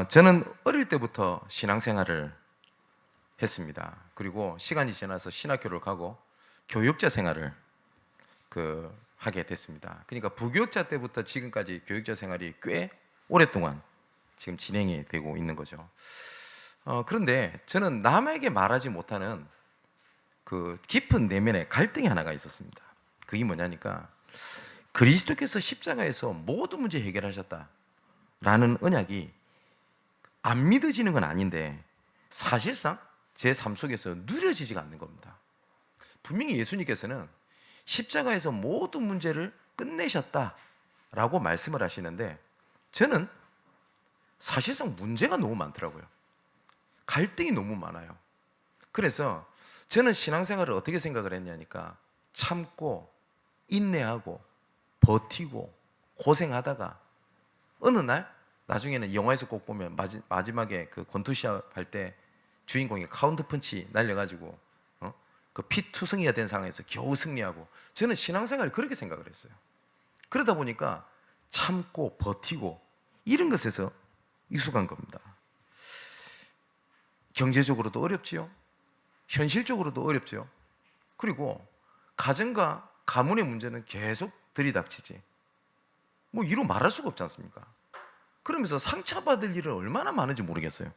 저는 어릴 때부터 신앙생활을 했습니다. 그리고 시간이 지나서 신학교를 가고 교육자 생활을 하게 됐습니다. 그러니까 부교육자 때부터 지금까지 교육자 생활이 꽤 오랫동안 지금 진행이 되고 있는 거죠. 그런데 저는 남에게 말하지 못하는 그 깊은 내면의 갈등이 하나가 있었습니다. 그게 뭐냐니까 그리스도께서 십자가에서 모든 문제 해결하셨다라는 언약이 안 믿어지는 건 아닌데 사실상 제 삶 속에서 누려지지가 않는 겁니다. 분명히 예수님께서는 십자가에서 모든 문제를 끝내셨다라고 말씀을 하시는데 저는 사실상 문제가 너무 많더라고요. 갈등이 너무 많아요. 그래서 저는 신앙생활을 어떻게 생각을 했냐니까 참고 인내하고 버티고 고생하다가 어느 날 나중에는 영화에서 꼭 보면 마지막에 그 권투시합 할 때 주인공이 카운트 펀치 날려가지고 그 피투성이가 된 상황에서 겨우 승리하고 저는 신앙생활을 그렇게 생각을 했어요. 그러다 보니까 참고 버티고 이런 것에서 익숙한 겁니다. 경제적으로도 어렵지요. 현실적으로도 어렵지요. 그리고 가정과 가문의 문제는 계속 들이닥치지. 뭐 이루 말할 수가 없지 않습니까? 그러면서 상처받을 일은 얼마나 많은지 모르겠어요.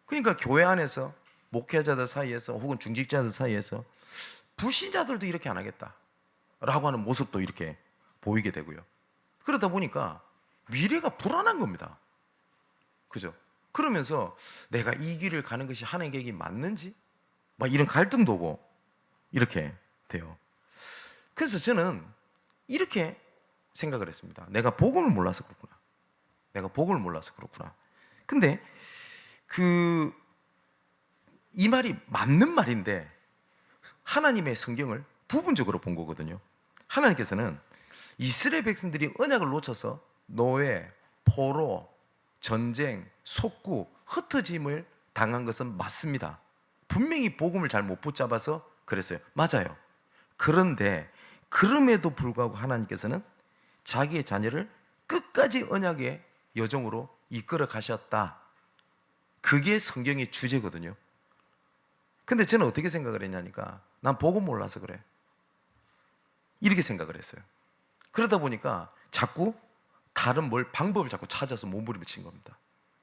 그러니까 교회 안에서 목회자들 사이에서 혹은 중직자들 사이에서 불신자들도 이렇게 안 하겠다라고 하는 모습도 이렇게 보이게 되고요. 그러다 보니까 미래가 불안한 겁니다. 그죠? 그러면서 내가 이 길을 가는 것이 하나님의 계획이 맞는지 막 이런 갈등도 오고 이렇게 돼요. 그래서 저는 이렇게 생각을 했습니다. 내가 복음을 몰라서 그렇구나. 내가 복음을 몰라서 그렇구나. 근데 이 말이 맞는 말인데 하나님의 성경을 부분적으로 본 거거든요. 하나님께서는 이스라엘 백성들이 언약을 놓쳐서 노예, 포로, 전쟁, 속구, 흩어짐을 당한 것은 맞습니다. 분명히 복음을 잘 못 붙잡아서 그랬어요. 맞아요. 그런데 그럼에도 불구하고 하나님께서는 자기의 자녀를 끝까지 언약의 여정으로 이끌어 가셨다. 그게 성경의 주제거든요. 근데 저는 어떻게 생각을 했냐니까 난 복음 몰라서 그래. 이렇게 생각을 했어요. 그러다 보니까 자꾸 다른 방법을 자꾸 찾아서 몸부림을 친 겁니다.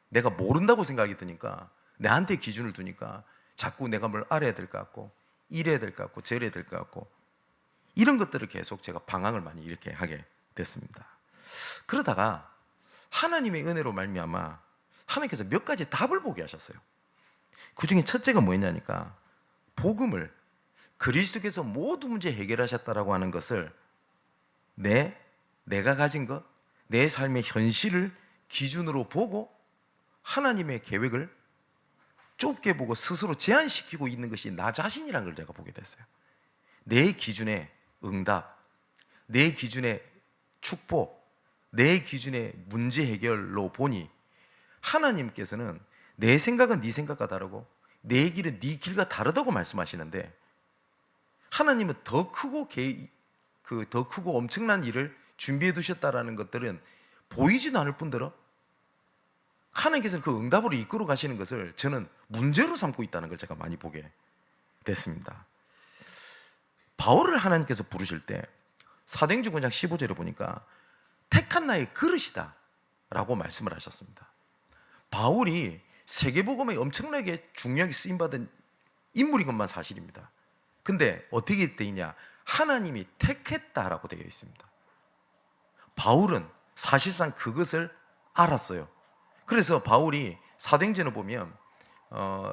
내가 모른다고 생각이 드니까 내한테 기준을 두니까 자꾸 내가 뭘 알아야 될 것 같고 이래야 될 것 같고 저래야 될 것 같고 이런 것들을 계속 제가 방황을 많이 이렇게 하게 됐습니다. 그러다가 하나님의 은혜로 말미암아 하나님께서 몇 가지 답을 보게 하셨어요. 그 중에 첫째가 뭐였냐니까 복음을 그리스도께서 모든 문제 해결하셨다라고 하는 것을 내가 가진 것, 내 삶의 현실을 기준으로 보고 하나님의 계획을 좁게 보고 스스로 제한시키고 있는 것이 나 자신이라는 걸 제가 보게 됐어요. 내 기준의 응답, 내 기준의 축복, 내 기준의 문제 해결로 보니 하나님께서는 내 생각은 네 생각과 다르고 내 길은 네 길과 다르다고 말씀하시는데 하나님은 더 크고 엄청난 일을 준비해 두셨다라는 것들은 보이지도 않을 뿐더러 하나님께서는 그 응답으로 이끌어 가시는 것을 저는 문제로 삼고 있다는 걸 제가 많이 보게 됐습니다. 바울을 하나님께서 부르실 때 사도행전 9장 15절에 보니까 택한 나의 그릇이다 라고 말씀을 하셨습니다. 바울이 세계복음에 엄청나게 중요하게 쓰임받은 인물인 것만 사실입니다. 근데 어떻게 되어 있냐? 하나님이 택했다라고 되어 있습니다. 바울은 사실상 그것을 알았어요. 그래서 바울이 사도행전을 보면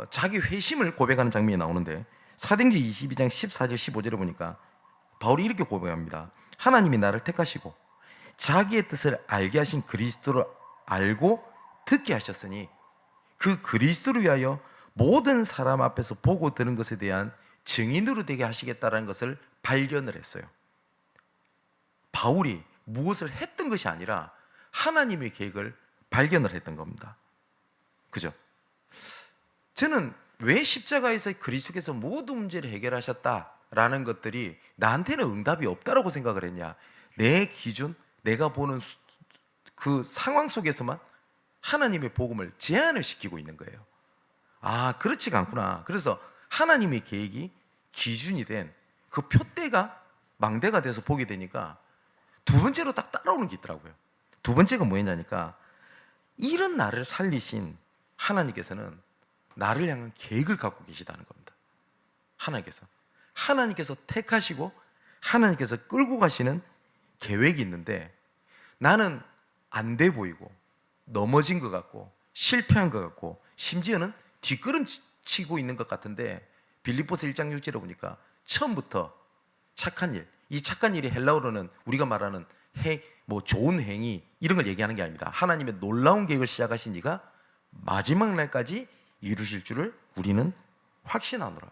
자기 회심을 고백하는 장면이 나오는데 사도행전 22장 14절 15절에 보니까 바울이 이렇게 고백합니다. 하나님이 나를 택하시고 자기의 뜻을 알게 하신 그리스도를 알고 듣게 하셨으니 그 그리스도를 위하여 모든 사람 앞에서 보고 들은 것에 대한 증인으로 되게 하시겠다는 것을 발견을 했어요. 바울이 무엇을 했던 것이 아니라 하나님의 계획을 발견을 했던 겁니다. 그죠? 저는 왜 십자가에서 그리스도께서 모든 문제를 해결하셨다라는 것들이 나한테는 응답이 없다라고 생각을 했냐? 내 기준, 내가 보는 그 상황 속에서만 하나님의 복음을 제한을 시키고 있는 거예요. 아, 그렇지가 않구나. 그래서 하나님의 계획이 기준이 된 그 표대가 망대가 돼서 보게 되니까 두 번째로 딱 따라오는 게 있더라고요. 두 번째가 뭐였냐니까, 이런 나를 살리신 하나님께서는 나를 향한 계획을 갖고 계시다는 겁니다. 하나님께서 택하시고 하나님께서 끌고 가시는 계획이 있는데, 나는 안 돼 보이고 넘어진 것 같고 실패한 것 같고 심지어는 뒷걸음치고 있는 것 같은데, 빌립보서 1장 6절에 보니까 처음부터 착한 일, 이 착한 일이 헬라어로는 우리가 말하는 좋은 행위 이런 걸 얘기하는 게 아닙니다. 하나님의 놀라운 계획을 시작하신 이가 마지막 날까지 이루실 줄을 우리는 확신하노라.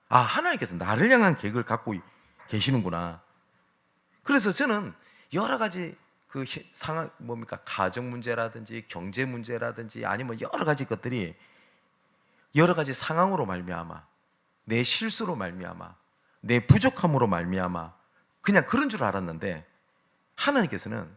아, 하나님께서 나를 향한 계획을 갖고 계시는구나. 그래서 저는 여러 가지 그 상황, 가정 문제라든지 경제 문제라든지 아니면 여러 가지 것들이 여러 가지 상황으로 말미암아, 내 실수로 말미암아, 내 부족함으로 말미암아 그냥 그런 줄 알았는데, 하나님께서는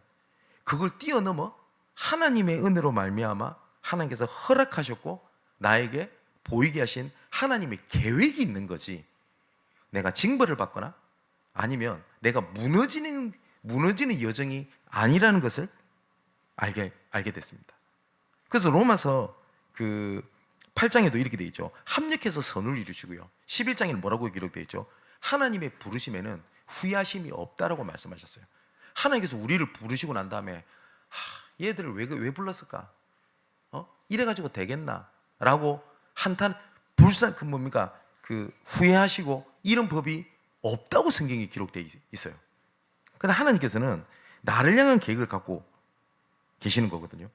그걸 뛰어넘어 하나님의 은혜로 말미암아 하나님께서 허락하셨고 나에게 보이게 하신 하나님의 계획이 있는 거지, 내가 징벌을 받거나 아니면 내가 무너지는 여정이 아니라는 것을 알게 됐습니다. 그래서 로마서 8장에도 이렇게 되어 있죠. 합력해서 선을 이루시고요. 11장에는 뭐라고 기록되어 있죠? 하나님의 부르심에는 후회하심이 없다라고 말씀하셨어요. 하나님께서 우리를 부르시고 난 다음에 얘들을 왜 불렀을까? 이래가지고 되겠나? 라고 한탄 후회하시고 이런 법이 없다고 성경에 기록되어 있어요. 그런데 하나님께서는 나를 향한 계획을 갖고 계시는 거거든요.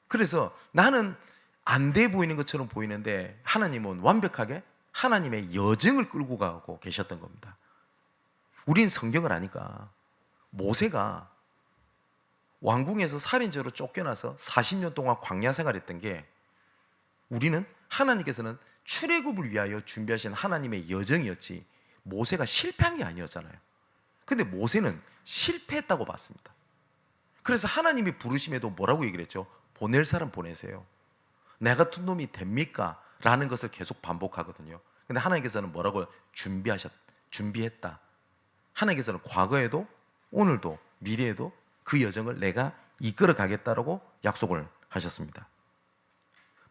그래서 나는 안 돼 보이는 것처럼 보이는데 하나님은 완벽하게 하나님의 여정을 끌고 가고 계셨던 겁니다. 우린 성경을 아니까 모세가 왕궁에서 살인죄로 쫓겨나서 40년 동안 광야 생활했던 게, 우리는 하나님께서는 출애굽을 위하여 준비하신 하나님의 여정이었지 모세가 실패한 게 아니었잖아요. 근데 모세는 실패했다고 봤습니다. 그래서 하나님이 부르심에도 뭐라고 얘기를 했죠? 보낼 사람 보내세요. 나 같은 놈이 됩니까? 라는 것을 계속 반복하거든요. 근데 하나님께서는 뭐라고 준비했다. 하나님께서는 과거에도 오늘도 미래에도 그 여정을 내가 이끌어 가겠다라고 약속을 하셨습니다.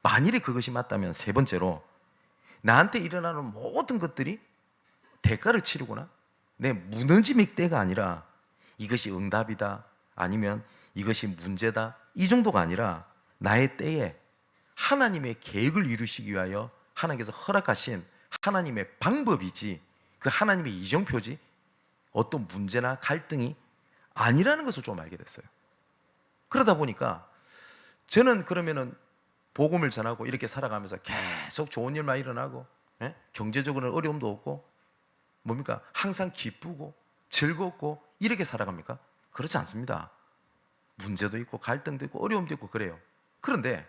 만일에 그것이 맞다면 세 번째로, 나한테 일어나는 모든 것들이 대가를 치르거나 내 무너짐의 때가 아니라 이것이 응답이다 아니면 이것이 문제다 이 정도가 아니라 나의 때에 하나님의 계획을 이루시기 위하여 하나님께서 허락하신 하나님의 방법이지, 그 하나님의 이정표지 어떤 문제나 갈등이 아니라는 것을 좀 알게 됐어요. 그러다 보니까 저는 그러면은 복음을 전하고 이렇게 살아가면서 계속 좋은 일만 일어나고, 경제적으로는 어려움도 없고, 항상 기쁘고 즐겁고 이렇게 살아갑니까? 그렇지 않습니다. 문제도 있고 갈등도 있고 어려움도 있고 그래요. 그런데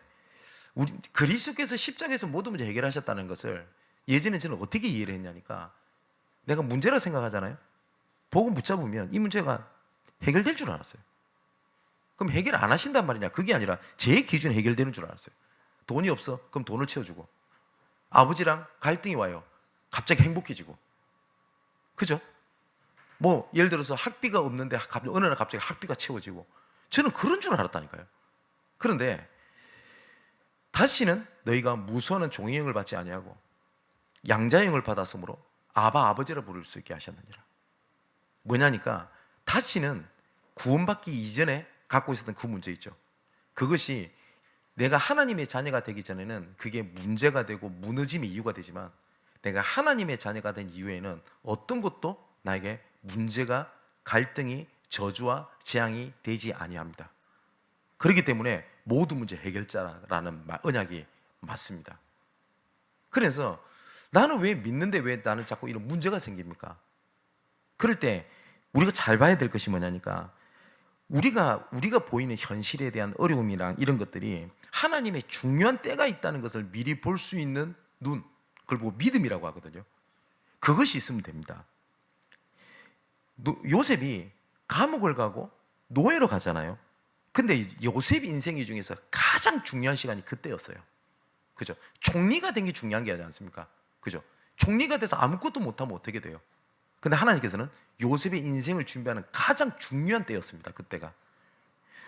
우리 그리스도께서 십자가에서 모든 문제 해결하셨다는 것을 예전에 저는 어떻게 이해를 했냐니까, 내가 문제라 생각하잖아요. 복음 붙잡으면 이 문제가 해결될 줄 알았어요. 그럼 해결 안 하신단 말이냐? 그게 아니라 제 기준에 해결되는 줄 알았어요. 돈이 없어? 그럼 돈을 채워주고, 아버지랑 갈등이 와요. 갑자기 행복해지고, 그죠? 예를 들어서 학비가 없는데 어느 날 갑자기 학비가 채워지고, 저는 그런 줄 알았다니까요. 그런데 다시는 너희가 무수하는 종의 영을 받지 아니하고 양자의 영을 받았으므로 아버지라 부를 수 있게 하셨느니라. 뭐냐니까, 다시는 구원받기 이전에 갖고 있었던 그 문제 있죠. 그것이 내가 하나님의 자녀가 되기 전에는 그게 문제가 되고 무너짐의 이유가 되지만, 내가 하나님의 자녀가 된 이후에는 어떤 것도 나에게 문제가, 갈등이, 저주와 재앙이 되지 아니합니다. 그렇기 때문에 모든 문제 해결자라는 언약이 맞습니다. 그래서 나는 왜 믿는데 왜 나는 자꾸 이런 문제가 생깁니까? 그럴 때 우리가 잘 봐야 될 것이 뭐냐니까, 우리가 보이는 현실에 대한 어려움이랑 이런 것들이 하나님의 중요한 때가 있다는 것을 미리 볼 수 있는 눈, 그걸 보고 믿음이라고 하거든요. 그것이 있으면 됩니다. 요셉이 감옥을 가고 노예로 가잖아요. 근데 요셉 인생 중에서 가장 중요한 시간이 그때였어요. 그죠? 총리가 된 게 중요한 게 아니지 않습니까? 그죠? 총리가 돼서 아무것도 못하면 어떻게 돼요? 근데 하나님께서는 요셉의 인생을 준비하는 가장 중요한 때였습니다. 그때가.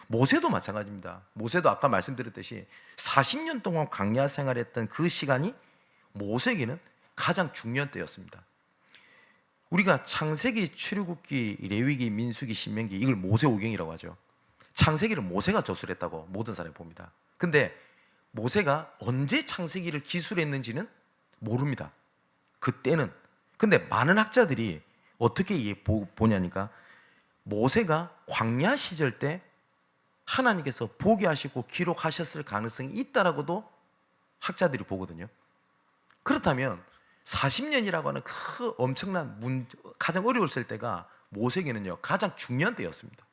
모세도 마찬가지입니다. 모세도 아까 말씀드렸듯이 40년 동안 광야 생활했던 그 시간이 모세에게는 가장 중요한 때였습니다. 우리가 창세기, 출애굽기, 레위기, 민수기, 신명기 이걸 모세오경이라고 하죠. 창세기를 모세가 저술했다고 모든 사람이 봅니다. 근데 모세가 언제 창세기를 기술했는지는 모릅니다. 그때는. 근데 많은 학자들이 어떻게 보냐니까 모세가 광야 시절 때 하나님께서 보게 하시고 기록하셨을 가능성이 있다라고도 학자들이 보거든요. 그렇다면 40년이라고 하는 그 엄청난 가장 어려웠을 때가 모세에게는요 가장 중요한 때였습니다.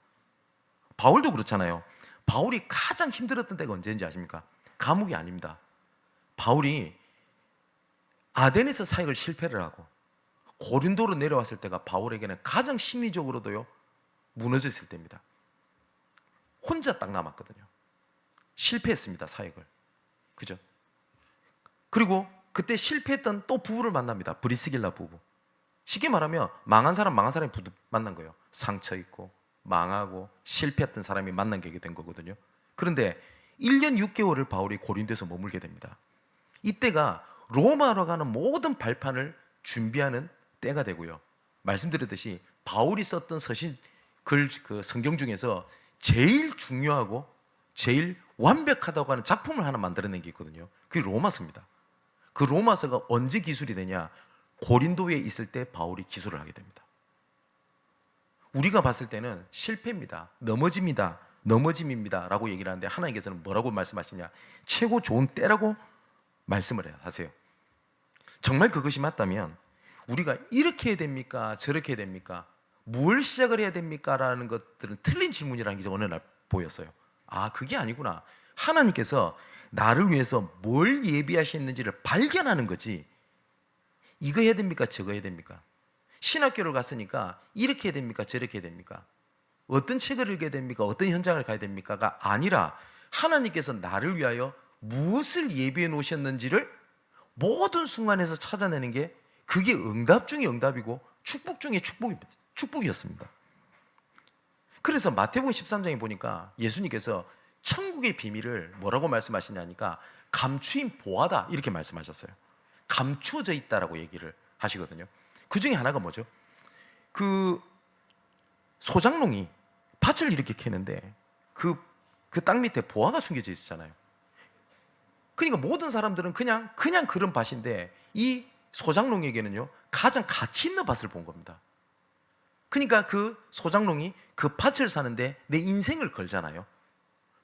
바울도 그렇잖아요. 바울이 가장 힘들었던 때가 언제인지 아십니까? 감옥이 아닙니다. 바울이 아덴에서 사역을 실패를 하고 고린도로 내려왔을 때가 바울에게는 가장 심리적으로도요 무너졌을 때입니다. 혼자 딱 남았거든요. 실패했습니다, 사역을. 그죠? 그리고 그때 실패했던 또 부부를 만납니다. 브리스길라 부부. 쉽게 말하면 망한 사람이 만난 거예요. 상처 있고 망하고 실패했던 사람이 만난 게 된 거거든요. 그런데 1년 6개월을 바울이 고린도에서 머물게 됩니다. 이때가 로마로 가는 모든 발판을 준비하는 때가 되고요. 말씀드렸듯이 바울이 썼던 그 성경 중에서 제일 중요하고 제일 완벽하다고 하는 작품을 하나 만들어낸 게 있거든요. 그게 로마서입니다. 그 로마서가 언제 기술이 되냐? 고린도에 있을 때 바울이 기술을 하게 됩니다. 우리가 봤을 때는 실패입니다. 넘어짐입니다 라고 얘기를 하는데 하나님께서는 뭐라고 말씀하시냐? 최고 좋은 때라고 말씀을 하세요. 정말 그것이 맞다면 우리가 이렇게 해야 됩니까? 저렇게 해야 됩니까? 뭘 시작을 해야 됩니까? 라는 것들은 틀린 질문이라는 게 어느 날 보였어요. 아, 그게 아니구나. 하나님께서 나를 위해서 뭘 예비하셨는지를 발견하는 거지, 이거 해야 됩니까? 저거 해야 됩니까? 신학교를 갔으니까 이렇게 해야 됩니까? 저렇게 해야 됩니까? 어떤 책을 읽어야 됩니까? 어떤 현장을 가야 됩니까?가 아니라 하나님께서 나를 위하여 무엇을 예비해 놓으셨는지를 모든 순간에서 찾아내는 게, 그게 응답 중에 응답이고 축복 중에 축복이었습니다. 그래서 마태복음 13장에 보니까 예수님께서 천국의 비밀을 뭐라고 말씀하시냐니까 감추인 보화다 이렇게 말씀하셨어요. 감추어져 있다라고 얘기를 하시거든요. 그 중에 하나가 뭐죠? 그 소장농이 밭을 이렇게 캐는데 그 땅 밑에 보화가 숨겨져 있었잖아요. 그러니까 모든 사람들은 그냥 그런 밭인데 이 소장농에게는요 가장 가치 있는 밭을 본 겁니다. 그러니까 그 소장농이 그 밭을 사는데 내 인생을 걸잖아요.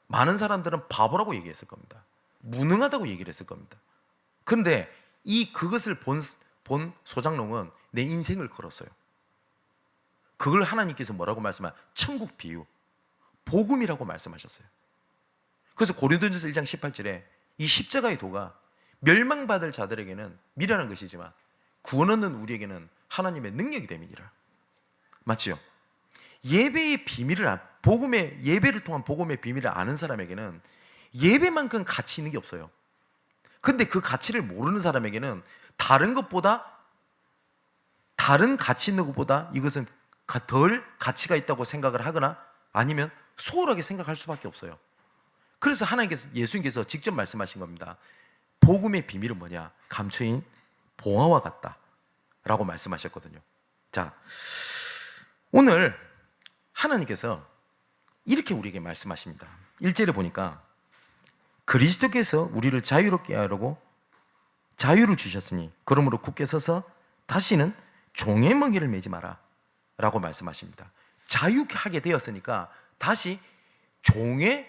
많은 사람들은 바보라고 얘기했을 겁니다. 무능하다고 얘기를 했을 겁니다. 그런데 그것을 본 소장농은 내 인생을 걸었어요. 그걸 하나님께서 뭐라고 말씀하냐? 천국 비유, 복음이라고 말씀하셨어요. 그래서 고린도전서 1장 18절에 이 십자가의 도가 멸망받을 자들에게는 미련한 것이지만 구원 얻는 우리에게는 하나님의 능력이 됨이니라. 맞죠? 예배의 비밀을, 예배를 통한 복음의 비밀을 아는 사람에게는 예배만큼 가치 있는 게 없어요. 근데 그 가치를 모르는 사람에게는 다른 가치 있는 것보다 이것은 덜 가치가 있다고 생각을 하거나 아니면 소홀하게 생각할 수밖에 없어요. 그래서 예수님께서 직접 말씀하신 겁니다. 복음의 비밀은 뭐냐? 감추인 보화와 같다 라고 말씀하셨거든요. 자, 오늘 하나님께서 이렇게 우리에게 말씀하십니다. 1절에 보니까 그리스도께서 우리를 자유롭게 하려고 자유를 주셨으니 그러므로 굳게 서서 다시는 종의 멍에를 매지 마라 라고 말씀하십니다. 자유하게 되었으니까 다시 종이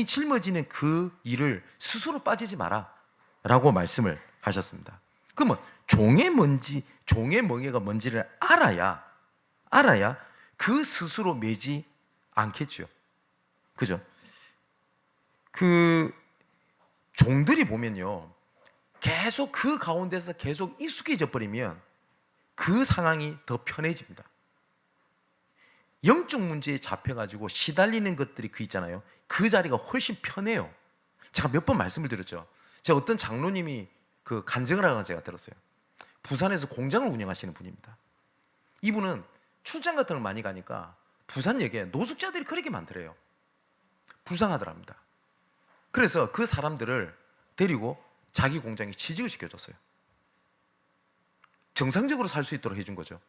짊어지는 그 일을 스스로 빠지지 마라 라고 말씀을 하셨습니다. 그러면 종의 멍에가 뭔지를 알아야 그 스스로 매지 않겠죠. 그죠? 그 종들이 보면요, 계속 그 가운데서 계속 익숙해져 버리면 그 상황이 더 편해집니다. 영적 문제에 잡혀가지고 시달리는 것들이 그 있잖아요. 그 자리가 훨씬 편해요. 제가 몇 번 말씀을 드렸죠. 제가 어떤 장로님이 그 간증을 하고 제가 들었어요. 부산에서 공장을 운영하시는 분입니다. 이분은 출장 같은 걸 많이 가니까 부산역에 노숙자들이 그렇게 많더래요. 불쌍하더랍니다. 그래서 그 사람들을 데리고 자기 공장에 취직을 시켜줬어요. 정상적으로 살 수 있도록 해준 거죠.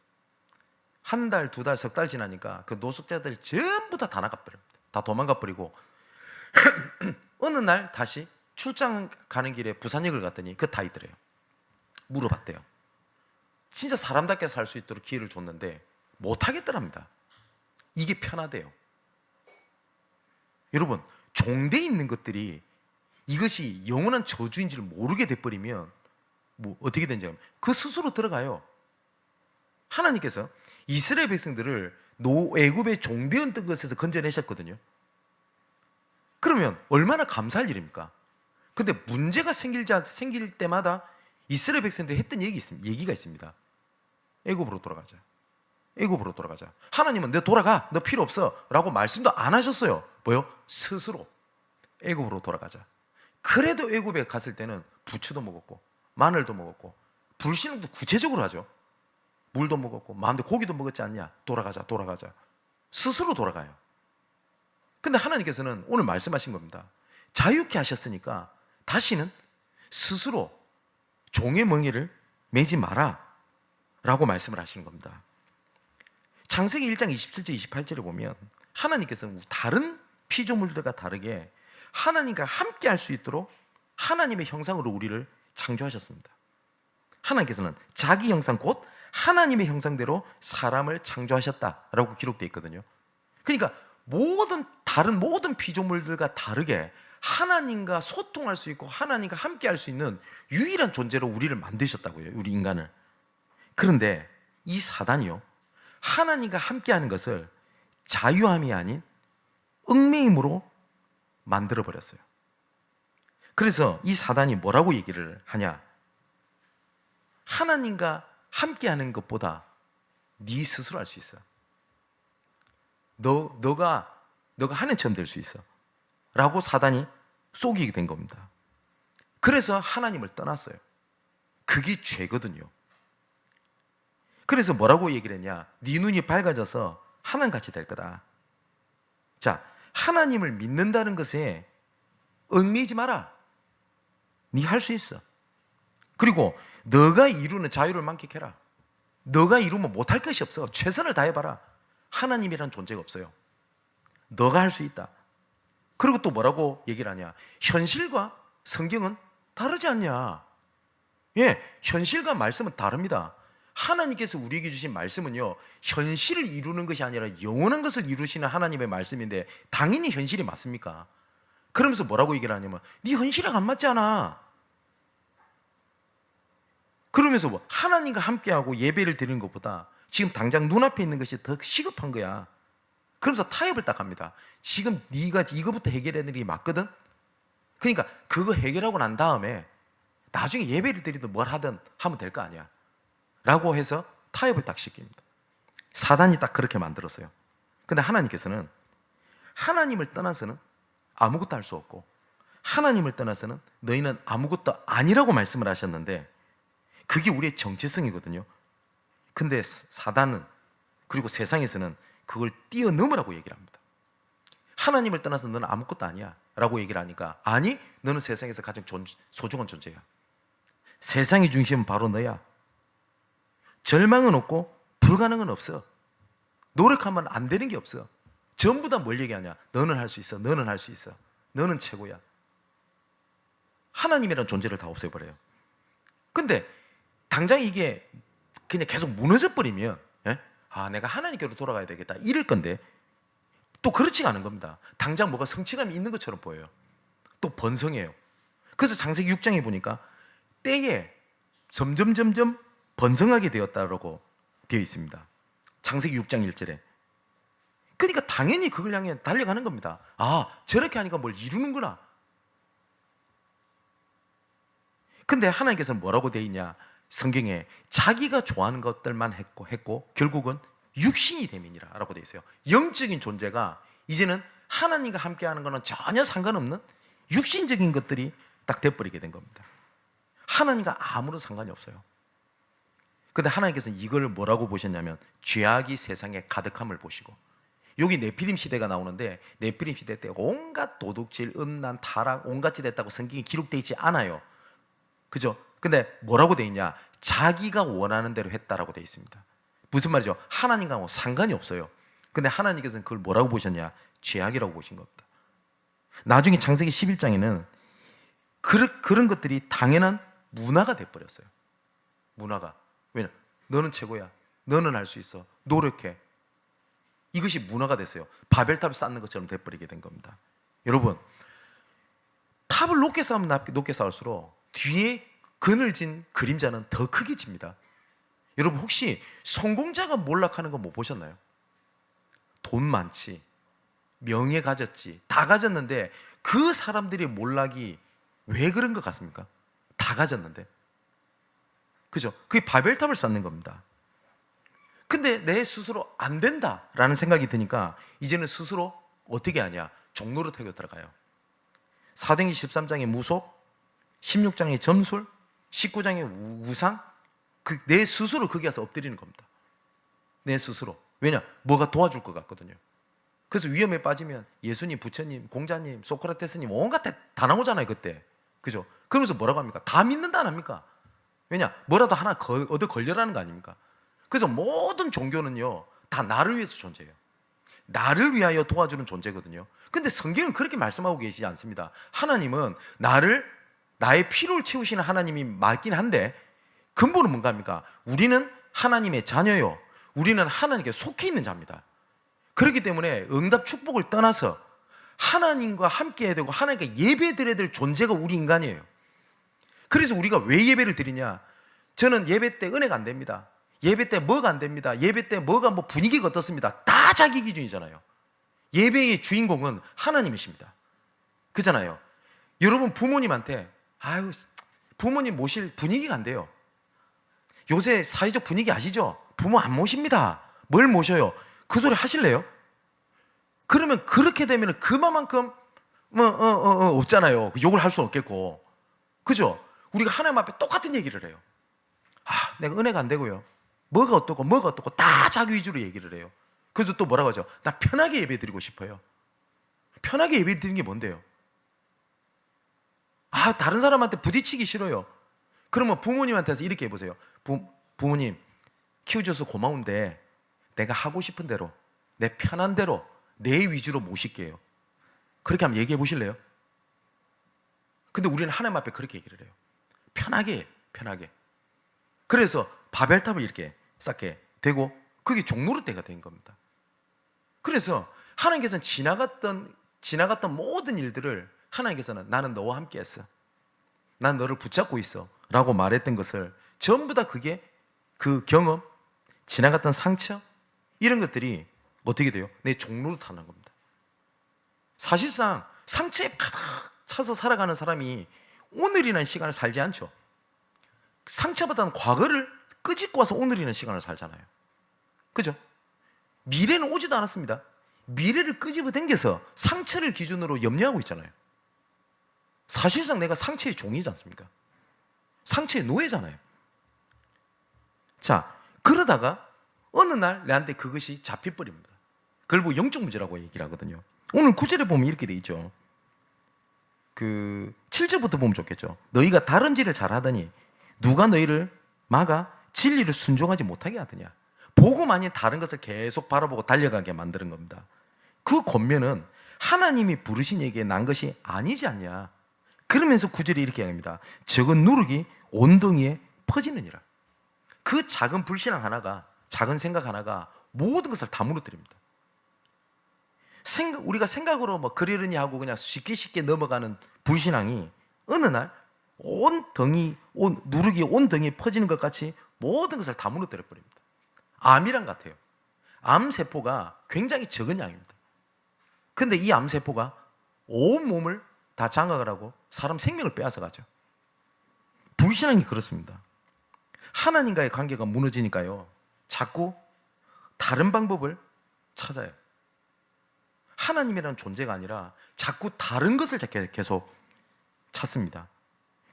한 달, 두 달, 석 달 지나니까 그 노숙자들이 전부 다 나가버립니다. 다 도망가 버리고 어느 날 다시 출장 가는 길에 부산역을 갔더니 그 다 있더래요. 물어봤대요. 진짜 사람답게 살 수 있도록 기회를 줬는데 못하겠더랍니다. 이게 편하대요. 여러분, 종대에 있는 것들이 이것이 영원한 저주인지를 모르게 돼버리면 뭐 어떻게 되는지 그 스스로 들어가요. 하나님께서 이스라엘 백성들을 애굽의 종되었던 것에서 건져내셨거든요. 그러면 얼마나 감사할 일입니까? 근데 문제가 생길 때마다 이스라엘 백성들이 했던 얘기가 있습니다. 애굽으로 돌아가자. 애굽으로 돌아가자. 하나님은 너 돌아가. 너 필요 없어. 라고 말씀도 안 하셨어요. 뭐요? 스스로 애굽으로 돌아가자. 그래도 애굽에 갔을 때는 부추도 먹었고 마늘도 먹었고 불신앙도 구체적으로 하죠. 물도 먹었고 마음대로 고기도 먹었지 않냐. 돌아가자. 스스로 돌아가요. 근데 하나님께서는 오늘 말씀하신 겁니다. 자유케 하셨으니까 다시는 스스로 종의 멍에를 매지 마라 라고 말씀을 하시는 겁니다. 창세기 1장 27절 28절에 보면 하나님께서는 다른 피조물들과 다르게 하나님과 함께 할 수 있도록 하나님의 형상으로 우리를 창조하셨습니다. 하나님께서는 자기 형상 곧 하나님의 형상대로 사람을 창조하셨다라고 기록되어 있거든요. 그러니까 다른 모든 피조물들과 다르게 하나님과 소통할 수 있고 하나님과 함께 할 수 있는 유일한 존재로 우리를 만드셨다고요. 우리 인간을. 그런데 이 사단이요, 하나님과 함께하는 것을 자유함이 아닌 얽매임으로 만들어버렸어요. 그래서 이 사단이 뭐라고 얘기를 하냐? 하나님과 함께하는 것보다 네 스스로 할 수 있어. 너가 하나님처럼 될 수 있어 라고 사단이 속이게 된 겁니다. 그래서 하나님을 떠났어요. 그게 죄거든요. 그래서 뭐라고 얘기를 했냐? 네 눈이 밝아져서 하나님같이 될 거다. 자, 하나님을 믿는다는 것에 얽매이지 마라. 네 할 수 있어. 그리고 너가 이루는 자유를 만끽해라. 너가 이루면 못할 것이 없어. 최선을 다해봐라. 하나님이란 존재가 없어요. 너가 할 수 있다. 그리고 또 뭐라고 얘기를 하냐? 현실과 성경은 다르지 않냐? 예, 현실과 말씀은 다릅니다. 하나님께서 우리에게 주신 말씀은요, 현실을 이루는 것이 아니라 영원한 것을 이루시는 하나님의 말씀인데 당연히 현실이 맞습니까? 그러면서 뭐라고 얘기를 하냐면 네 현실이랑 안 맞지 않아. 그러면서 뭐 하나님과 함께하고 예배를 드리는 것보다 지금 당장 눈앞에 있는 것이 더 시급한 거야. 그러면서 타협을 딱 합니다. 지금 네가 이거부터 해결하는 게 맞거든? 그러니까 그거 해결하고 난 다음에 나중에 예배를 드리든 뭘 하든 하면 될 거 아니야 라고 해서 타협을 딱 시킵니다. 사단이 딱 그렇게 만들었어요. 근데 하나님께서는 하나님을 떠나서는 아무것도 할 수 없고 하나님을 떠나서는 너희는 아무것도 아니라고 말씀을 하셨는데 그게 우리의 정체성이거든요. 근데 사단은, 그리고 세상에서는 그걸 뛰어넘으라고 얘기를 합니다. 하나님을 떠나서 너는 아무것도 아니야 라고 얘기를 하니까, 아니, 너는 세상에서 가장 소중한 존재야. 세상의 중심은 바로 너야. 절망은 없고 불가능은 없어. 노력하면 안 되는 게 없어. 전부 다 뭘 얘기하냐? 너는 할 수 있어. 너는 할 수 있어. 너는 최고야. 하나님이라는 존재를 다 없애버려요. 근데 당장 이게 그냥 계속 무너져 버리면, 예? 아, 내가 하나님께로 돌아가야 되겠다 이럴 건데 또 그렇지가 않은 겁니다. 당장 뭐가 성취감이 있는 것처럼 보여요. 또 번성해요. 그래서 창세기 6장에 보니까 때에 점점 번성하게 되었다라고 되어 있습니다. 창세기 6장 1절에. 그러니까 당연히 그걸 향해 달려가는 겁니다. 아, 저렇게 하니까 뭘 이루는구나. 근데 하나님께서는 뭐라고 되어 있냐? 성경에 자기가 좋아하는 것들만 했고 결국은 육신이 됨이니라 라고 되어 있어요. 영적인 존재가 이제는 하나님과 함께하는 것은 전혀 상관없는 육신적인 것들이 딱 돼버리게 된 겁니다. 하나님과 아무런 상관이 없어요. 근데 하나님께서는 이걸 뭐라고 보셨냐면 죄악이 세상에 가득함을 보시고, 여기 네피림 시대가 나오는데 네피림 시대 때 온갖 도둑질, 음란, 타락, 온갖 짓 했다고 성경이 기록되어 있지 않아요. 그죠? 근데 뭐라고 되어 있냐? 자기가 원하는 대로 했다라고 되어 있습니다. 무슨 말이죠? 하나님과 뭐 상관이 없어요. 근데 하나님께서는 그걸 뭐라고 보셨냐? 죄악이라고 보신 겁니다. 나중에 창세기 11장에는 그런 것들이 당연한 문화가 돼버렸어요. 문화가. 왜냐? 너는 최고야. 너는 할 수 있어. 노력해. 이것이 문화가 됐어요. 바벨탑을 쌓는 것처럼 돼버리게 된 겁니다. 여러분, 탑을 높게 쌓으면 높게 쌓을수록 뒤에 그늘진 그림자는 더 크게 집니다. 여러분, 혹시 성공자가 몰락하는 거 못 보셨나요? 돈 많지, 명예 가졌지, 다 가졌는데 그 사람들이 몰락이 왜 그런 것 같습니까? 다 가졌는데. 그죠? 그게 바벨탑을 쌓는 겁니다. 근데 내 스스로 안 된다라는 생각이 드니까 이제는 스스로 어떻게 하냐? 종로를 태워 들어가요. 사도행전 13장의 무속, 16장의 점술, 19장의 우상, 내 스스로 거기 가서 엎드리는 겁니다. 내 스스로. 왜냐? 뭐가 도와줄 것 같거든요. 그래서 위험에 빠지면 예수님, 부처님, 공자님, 소크라테스님 온갖 다 나오잖아요, 그때. 그죠? 그러면서 뭐라고 합니까? 다 믿는다 안 합니까? 왜냐? 뭐라도 하나 얻어 걸려라는 거 아닙니까? 그래서 모든 종교는요, 다 나를 위해서 존재해요. 나를 위하여 도와주는 존재거든요. 근데 성경은 그렇게 말씀하고 계시지 않습니다. 하나님은 나의 필요를 채우시는 하나님이 맞긴 한데, 근본은 뭔가 합니까? 우리는 하나님의 자녀요. 우리는 하나님께 속해 있는 자입니다. 그렇기 때문에 응답 축복을 떠나서 하나님과 함께 해야 되고 하나님께 예배 드려야 될 존재가 우리 인간이에요. 그래서 우리가 왜 예배를 드리냐? 저는 예배 때 은혜가 안 됩니다. 예배 때 뭐가 안 됩니다. 예배 때 뭐가 분위기가 어떻습니다. 다 자기 기준이잖아요. 예배의 주인공은 하나님이십니다. 그잖아요. 여러분 부모님한테 부모님 모실 분위기가 안 돼요. 요새 사회적 분위기 아시죠? 부모 안 모십니다. 뭘 모셔요? 그 소리 하실래요? 그러면 그렇게 되면 그만큼 없잖아요. 욕을 할 수 없겠고. 그죠? 우리가 하나님 앞에 똑같은 얘기를 해요. 내가 은혜가 안 되고요. 뭐가 어떻고 다 자기 위주로 얘기를 해요. 그래서 또 뭐라고 하죠? 나 편하게 예배 드리고 싶어요. 편하게 예배 드리는 게 뭔데요? 다른 사람한테 부딪히기 싫어요. 그러면 부모님한테서 이렇게 해보세요. 부모님 키워줘서 고마운데 내가 하고 싶은 대로, 내 편한 대로, 내 위주로 모실게요. 그렇게 한번 얘기해 보실래요? 근데 우리는 하나님 앞에 그렇게 얘기를 해요. 편하게. 그래서 바벨탑을 이렇게 쌓게 되고 그게 종로릇대가 된 겁니다. 그래서 하나님께서는 지나갔던 모든 일들을 하나님께서는 나는 너와 함께 했어. 난 너를 붙잡고 있어. 라고 말했던 것을 전부 다 그게 그 경험, 지나갔던 상처, 이런 것들이 어떻게 돼요? 내 종로릇 하는 겁니다. 사실상 상처에 가득 차서 살아가는 사람이 오늘이라는 시간을 살지 않죠. 상처받은 과거를 끄집고 와서 오늘이라는 시간을 살잖아요. 그죠? 미래는 오지도 않았습니다. 미래를 끄집어 당겨서 상처를 기준으로 염려하고 있잖아요. 사실상 내가 상처의 종이지 않습니까? 상처의 노예잖아요. 자, 그러다가 어느 날 내한테 그것이 잡혀버립니다. 그걸 보고 영적 문제라고 얘기를 하거든요. 오늘 9절에 보면 이렇게 돼 있죠. 7절부터 보면 좋겠죠. 너희가 다름질을 잘하더니 누가 너희를 막아 진리를 순종하지 못하게 하더냐. 보고만이 다른 것을 계속 바라보고 달려가게 만드는 겁니다. 그 권면은 하나님이 부르신 얘기에 난 것이 아니지 않냐. 그러면서 9절에 이렇게 합니다. 적은 누룩이 온덩이에 퍼지느니라. 그 작은 불신앙 하나가, 작은 생각 하나가 모든 것을 다 무너뜨립니다. 우리가 생각으로 그러려니 하고 그냥 쉽게 넘어가는 불신앙이 어느 날 누룩이 온 덩이에 퍼지는 것 같이 모든 것을 다 무너뜨려 버립니다. 암이랑 같아요. 암세포가 굉장히 적은 양입니다. 근데 이 암세포가 온 몸을 다 장악을 하고 사람 생명을 빼앗아 가죠. 불신앙이 그렇습니다. 하나님과의 관계가 무너지니까요, 자꾸 다른 방법을 찾아요. 하나님이라는 존재가 아니라 자꾸 다른 것을 계속 찾습니다.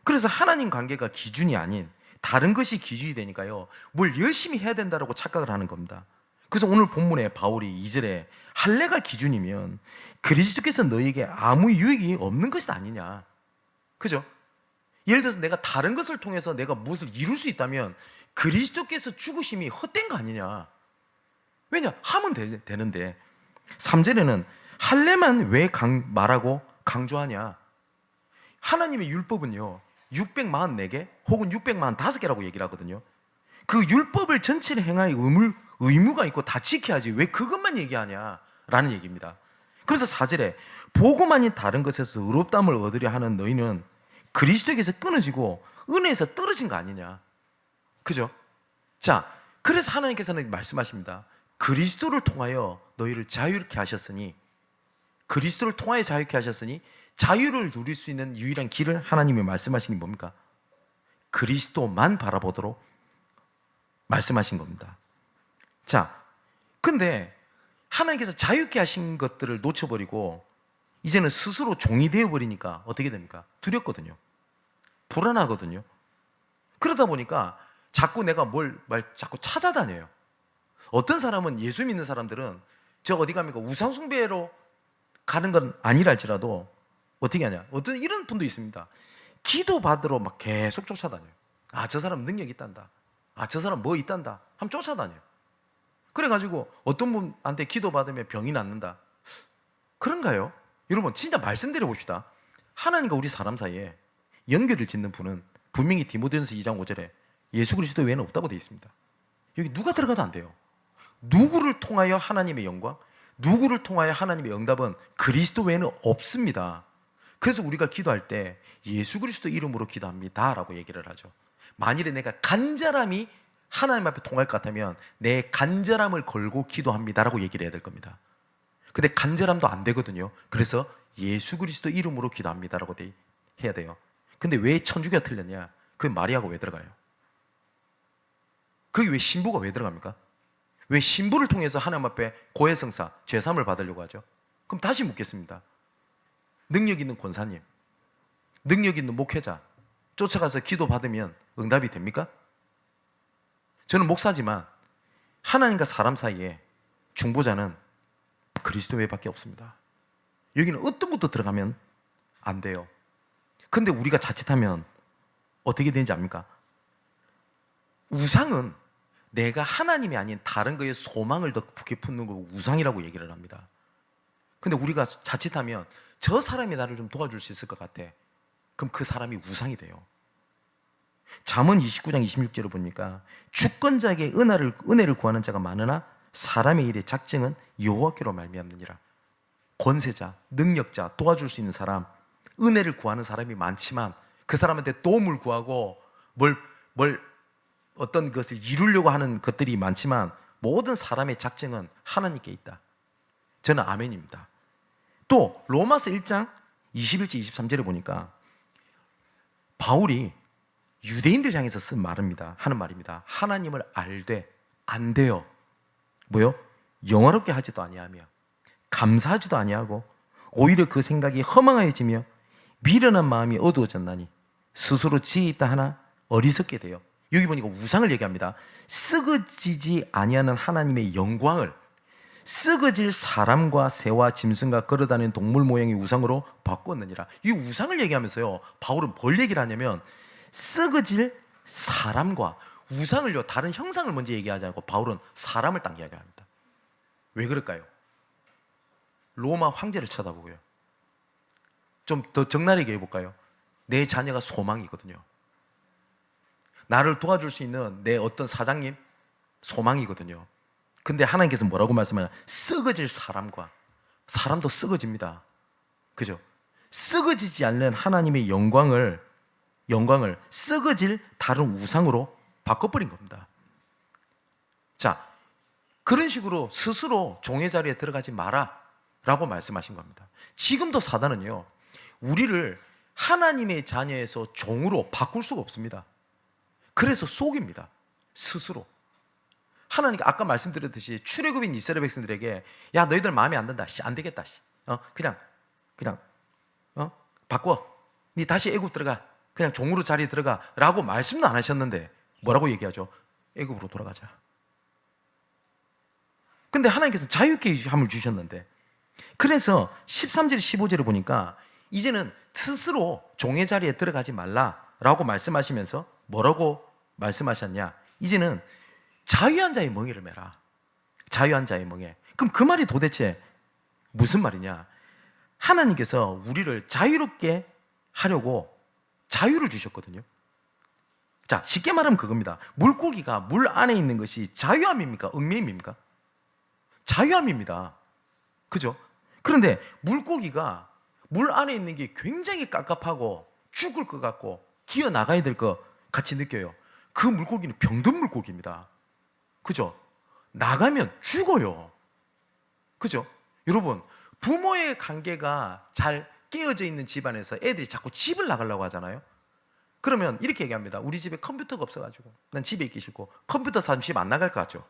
그래서 하나님 관계가 기준이 아닌 다른 것이 기준이 되니까요, 뭘 열심히 해야 된다고 착각을 하는 겁니다. 그래서 오늘 본문에 바울이 2절에 할례가 기준이면 그리스도께서 너에게 아무 유익이 없는 것이 아니냐. 그죠? 예를 들어서 내가 다른 것을 통해서 내가 무엇을 이룰 수 있다면 그리스도께서 죽으심이 헛된 거 아니냐. 왜냐? 하면 되는데. 3절에는 할례만 왜 말하고 강조하냐. 하나님의 율법은요 644개 혹은 645개라고 얘기를 하거든요. 그 율법을 전체를 행할 의무가 있고 다 지켜야지 왜 그것만 얘기하냐 라는 얘기입니다. 그래서 4절에 보고만이 다른 것에서 의롭다함을 얻으려 하는 너희는 그리스도에게서 끊어지고 은혜에서 떨어진 거 아니냐. 그죠? 자, 그래서 하나님께서는 말씀하십니다. 그리스도를 통하여 너희를 자유롭게 하셨으니, 그리스도를 통하여 자유롭게 하셨으니 자유를 누릴 수 있는 유일한 길을 하나님이 말씀하신 게 뭡니까? 그리스도만 바라보도록 말씀하신 겁니다. 자, 근데 하나님께서 자유롭게 하신 것들을 놓쳐버리고 이제는 스스로 종이 되어버리니까 어떻게 됩니까? 두렵거든요. 불안하거든요. 그러다 보니까 자꾸 내가 자꾸 찾아다녀요. 어떤 사람은, 예수 믿는 사람들은 저 어디 갑니까? 우상숭배로 가는 건 아니랄지라도 어떻게 하냐? 어떤 이런 분도 있습니다. 기도 받으러 막 계속 쫓아다녀요. 아, 저 사람 능력 있단다. 아, 저 사람 뭐 있단다. 한번 쫓아다녀요. 그래가지고 어떤 분한테 기도 받으면 병이 낫는다. 그런가요? 여러분, 진짜 말씀드려 봅시다. 하나님과 우리 사람 사이에 연결을 짓는 분은 분명히 디모데전서 2장 5절에 예수 그리스도 외에는 없다고 되어 있습니다. 여기 누가 들어가도 안 돼요. 누구를 통하여 하나님의 영광, 누구를 통하여 하나님의 응답은 그리스도 외에는 없습니다. 그래서 우리가 기도할 때 예수 그리스도 이름으로 기도합니다 라고 얘기를 하죠. 만일에 내가 간절함이 하나님 앞에 통할 것 같으면 내 간절함을 걸고 기도합니다 라고 얘기를 해야 될 겁니다. 근데 간절함도 안 되거든요. 그래서 예수 그리스도 이름으로 기도합니다 라고 해야 돼요. 근데 왜 천주교가 틀렸냐? 그 마리아가 왜 들어가요? 거기 왜 신부가 왜 들어갑니까? 왜 신부를 통해서 하나님 앞에 고해성사, 죄사함을 받으려고 하죠? 그럼 다시 묻겠습니다. 능력 있는 권사님, 능력 있는 목회자 쫓아가서 기도 받으면 응답이 됩니까? 저는 목사지만 하나님과 사람 사이에 중보자는 그리스도 외밖에 없습니다. 여기는 어떤 것도 들어가면 안 돼요. 근데 우리가 자칫하면 어떻게 되는지 압니까? 우상은 내가 하나님이 아닌 다른 거에 소망을 더 깊게 품는 걸 우상이라고 얘기를 합니다. 근데 우리가 자칫하면 저 사람이 나를 좀 도와줄 수 있을 것 같아. 그럼 그 사람이 우상이 돼요. 잠언 29장 26절을 보니까 주권자에게 은혜를 구하는 자가 많으나 사람의 일의 작정은 여호와께로 말미암느니라. 권세자, 능력자, 도와줄 수 있는 사람, 은혜를 구하는 사람이 많지만 그 사람한테 도움을 구하고 어떤 것을 이루려고 하는 것들이 많지만 모든 사람의 작정은 하나님께 있다. 저는 아멘입니다. 또 로마서 1장 21절 23절에 보니까 바울이 유대인들 향해서 쓴 말입니다. 하는 말입니다. 하나님을 알되 안 돼요. 뭐요? 영화롭게 하지도 아니하며 감사하지도 아니하고 오히려 그 생각이 허망해지며 미련한 마음이 어두워졌나니 스스로 지혜 있다 하나 어리석게 돼요. 여기 보니까 우상을 얘기합니다. 썩어지지 아니하는 하나님의 영광을 썩어질 사람과 새와 짐승과 걸어다니는 동물 모양의 우상으로 바꾸었느니라. 이 우상을 얘기하면서요, 바울은 뭘 얘기를 하냐면 썩어질 사람과 우상을요, 다른 형상을 먼저 얘기하지 않고 바울은 사람을 딱 이야기합니다. 왜 그럴까요? 로마 황제를 쳐다보고요. 좀 더 적나라하게 해볼까요? 내 자녀가 소망이거든요. 나를 도와줄 수 있는 내 어떤 사장님 소망이거든요. 근데 하나님께서 뭐라고 말씀하냐? 썩어질 사람과 사람도 썩어집니다. 그죠? 썩어지지 않는 하나님의 영광을 썩어질 다른 우상으로 바꿔버린 겁니다. 자, 그런 식으로 스스로 종의 자리에 들어가지 마라 라고 말씀하신 겁니다. 지금도 사단은요, 우리를 하나님의 자녀에서 종으로 바꿀 수가 없습니다. 그래서 속입니다. 스스로 하나님께 아까 말씀드렸듯이 출애굽인 이스라엘 백성들에게 야 너희들 마음에 안 든다. 안 되겠다. 그냥 바꿔. 니 다시 애굽 들어가. 그냥 종으로 자리에 들어가라고 말씀도 안 하셨는데 뭐라고 얘기하죠? 애굽으로 돌아가자. 근데 하나님께서 자유케 함을 주셨는데, 그래서 13절 15절에 보니까 이제는 스스로 종의 자리에 들어가지 말라라고 말씀하시면서 뭐라고 말씀하셨냐? 이제는 자유한 자의 멍에를 매라. 자유한 자의 멍에. 그럼 그 말이 도대체 무슨 말이냐? 하나님께서 우리를 자유롭게 하려고 자유를 주셨거든요. 자, 쉽게 말하면 그겁니다. 물고기가 물 안에 있는 것이 자유함입니까? 얽매임입니까? 자유함입니다. 그죠? 그런데 물고기가 물 안에 있는 게 굉장히 깝깝하고 죽을 것 같고 기어 나가야 될 것 같이 느껴요. 그 물고기는 병든 물고기입니다. 그죠? 나가면 죽어요. 그죠? 여러분, 부모의 관계가 잘 깨어져 있는 집안에서 애들이 자꾸 집을 나가려고 하잖아요. 그러면 이렇게 얘기합니다. 우리 집에 컴퓨터가 없어가지고 난 집에 있기 싫고 컴퓨터 사면 집 안 나갈 것 같죠?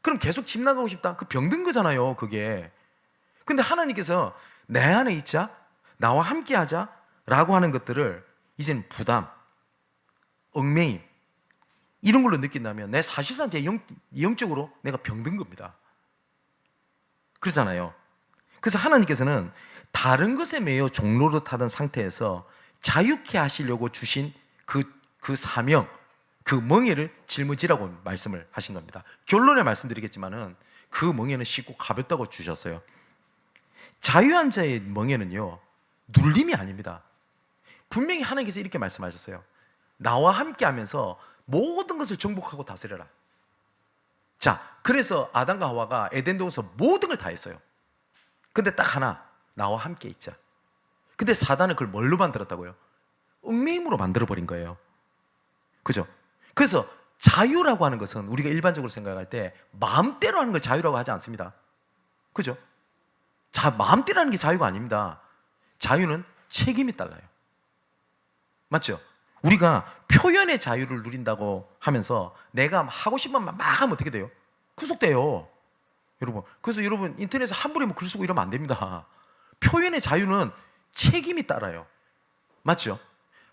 그럼 계속 집 나가고 싶다? 그 병든 거잖아요, 그게. 근데 하나님께서 내 안에 있자, 나와 함께 하자 라고 하는 것들을 이제는 부담, 얽매임 이런 걸로 느낀다면 내 사실상 제 영적으로 내가 병든 겁니다. 그러잖아요. 그래서 하나님께서는 다른 것에 매여 종로릇하던 상태에서 자유케 하시려고 주신 그 사명, 그 멍에를 짊어지라고 말씀을 하신 겁니다. 결론에 말씀드리겠지만은 그 멍에는 쉽고 가볍다고 주셨어요. 자유한 자의 멍에는요, 눌림이 아닙니다. 분명히 하나님께서 이렇게 말씀하셨어요. 나와 함께 하면서 모든 것을 정복하고 다스려라. 자, 그래서 아담과 하와가 에덴 동에서 모든 걸 다 했어요. 근데 딱 하나, 나와 함께 있자. 근데 사단은 그걸 뭘로 만들었다고요? 얽매임으로 만들어버린 거예요. 그죠? 그래서 자유라고 하는 것은 우리가 일반적으로 생각할 때 마음대로 하는 걸 자유라고 하지 않습니다. 그죠? 마음대로 하는 게 자유가 아닙니다. 자유는 책임이 달라요. 맞죠? 우리가 표현의 자유를 누린다고 하면서 내가 하고 싶은 말 막 하면 어떻게 돼요? 구속돼요. 여러분, 그래서 여러분 인터넷에 함부로 뭐 글 쓰고 이러면 안 됩니다. 표현의 자유는 책임이 따라요. 맞죠?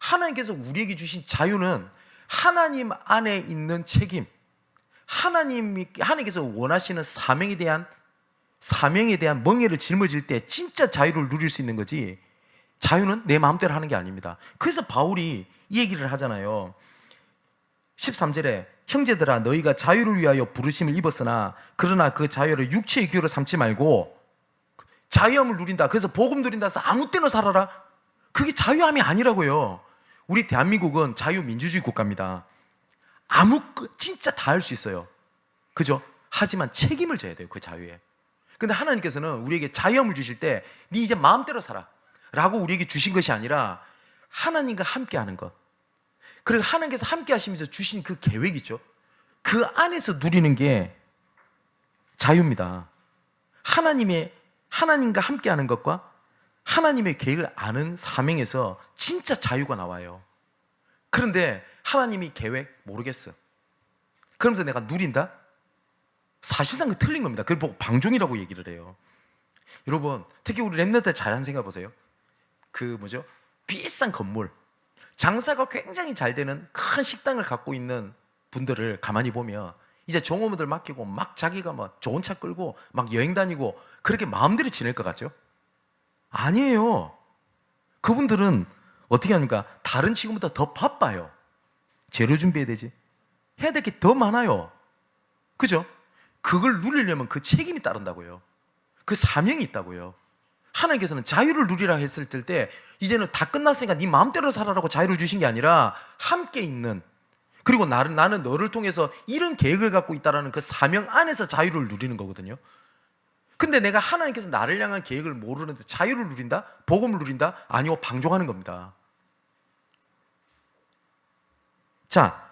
하나님께서 우리에게 주신 자유는 하나님 안에 있는 책임, 하나님께서 원하시는 사명에 대한 멍에를 짊어질 때 진짜 자유를 누릴 수 있는 거지, 자유는 내 마음대로 하는 게 아닙니다. 그래서 바울이 이 얘기를 하잖아요. 13절에 형제들아 너희가 자유를 위하여 부르심을 입었으나 그러나 그 자유를 육체의 기호로 삼지 말고 자유함을 누린다. 그래서 복음 누린다 해서 아무 때나 살아라. 그게 자유함이 아니라고요. 우리 대한민국은 자유민주주의 국가입니다. 진짜 다 할 수 있어요. 그죠? 하지만 책임을 져야 돼요, 그 자유에. 근데 하나님께서는 우리에게 자유함을 주실 때 네 이제 마음대로 살아 라고 우리에게 주신 것이 아니라 하나님과 함께 하는 것, 그리고 하나님께서 함께 하시면서 주신 그 계획 있죠? 그 안에서 누리는 게 자유입니다. 하나님과 함께 하는 것과 하나님의 계획을 아는 사명에서 진짜 자유가 나와요. 그런데 하나님이 계획 모르겠어. 그러면서 내가 누린다? 사실상 그 틀린 겁니다. 그걸 보고 방종이라고 얘기를 해요. 여러분, 특히 우리 랩런트 잘 생각해 보세요. 비싼 건물, 장사가 굉장히 잘 되는 큰 식당을 갖고 있는 분들을 가만히 보면 이제 종업원들 맡기고 막 자기가 막 좋은 차 끌고 막 여행 다니고 그렇게 마음대로 지낼 것 같죠? 아니에요. 그분들은 어떻게 합니까? 다른 직원보다 더 바빠요. 재료 준비해야 되지. 해야 될 게 더 많아요. 그죠? 그걸 누리려면 그 책임이 따른다고요. 그 사명이 있다고요. 하나님께서는 자유를 누리라 했을 때 이제는 다 끝났으니까 네 마음대로 살아라고 자유를 주신 게 아니라 함께 있는, 그리고 나는 너를 통해서 이런 계획을 갖고 있다라는 그 사명 안에서 자유를 누리는 거거든요. 근데 내가 하나님께서 나를 향한 계획을 모르는데 자유를 누린다? 복음을 누린다? 아니요, 방종하는 겁니다. 자,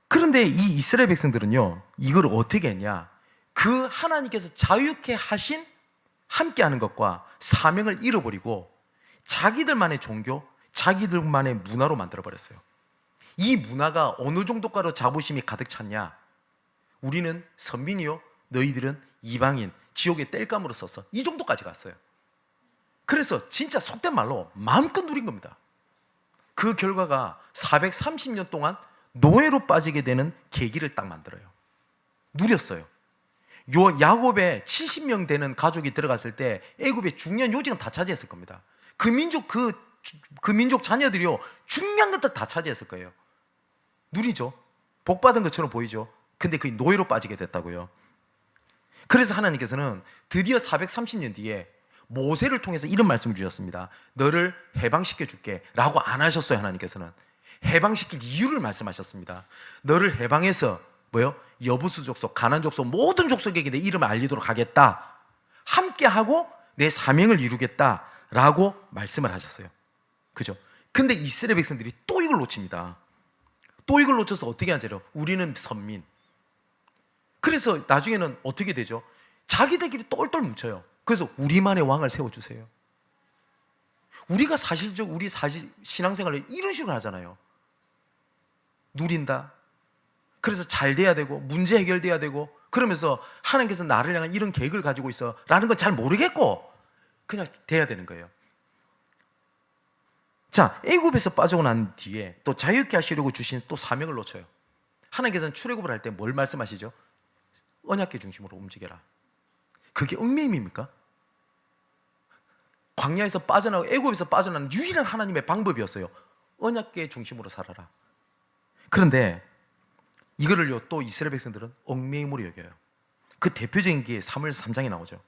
그런데 이 이스라엘 백성들은요, 이걸 어떻게 했냐? 그 하나님께서 자유케 하신 함께 하는 것과 사명을 잃어버리고 자기들만의 종교, 자기들만의 문화로 만들어버렸어요. 이 문화가 어느 정도까지 자부심이 가득 찼냐? 우리는 선민이요, 너희들은 이방인, 지옥의 땔감으로 썼어. 이 정도까지 갔어요. 그래서 진짜 속된 말로 마음껏 누린 겁니다. 그 결과가 430년 동안 노예로 빠지게 되는 계기를 딱 만들어요. 누렸어요. 야곱에 70명 되는 가족이 들어갔을 때 애굽의 중요한 요직은 다 차지했을 겁니다. 그 민족 자녀들이요, 중요한 것들 다 차지했을 거예요. 누리죠. 복 받은 것처럼 보이죠. 근데 그게 노예로 빠지게 됐다고요. 그래서 하나님께서는 드디어 430년 뒤에 모세를 통해서 이런 말씀을 주셨습니다. 너를 해방시켜 줄게 라고 안 하셨어요. 하나님께서는 해방시킬 이유를 말씀하셨습니다. 너를 해방해서 여부수 족속, 가나안 족속, 모든 족속에게 내 이름을 알리도록 하겠다, 함께하고 내 사명을 이루겠다 라고 말씀을 하셨어요. 그죠? 근데 이스라엘 백성들이 또 이걸 놓칩니다. 또 이걸 놓쳐서 어떻게 하죠? 우리는 선민. 그래서 나중에는 어떻게 되죠? 자기들끼리 똘똘 뭉쳐요. 그래서 우리만의 왕을 세워주세요. 우리가 우리 신앙생활을 이런 식으로 하잖아요. 누린다. 그래서 잘 돼야 되고 문제 해결돼야 되고, 그러면서 하나님께서 나를 향한 이런 계획을 가지고 있어 라는 건 잘 모르겠고 그냥 돼야 되는 거예요. 자, 애굽에서 빠지고 난 뒤에 또 자유케 하시려고 주신 또 사명을 놓쳐요. 하나님께서는 출애굽을 할 때 뭘 말씀하시죠? 언약궤 중심으로 움직여라. 그게 얽매임입니까? 광야에서 빠져나오고 애굽에서 빠져나오는 유일한 하나님의 방법이었어요. 언약궤 중심으로 살아라. 그런데 이거를요, 또 이스라엘 백성들은 얽매임으로 여겨요. 그 대표적인 게 사무엘서 3장에 나오죠.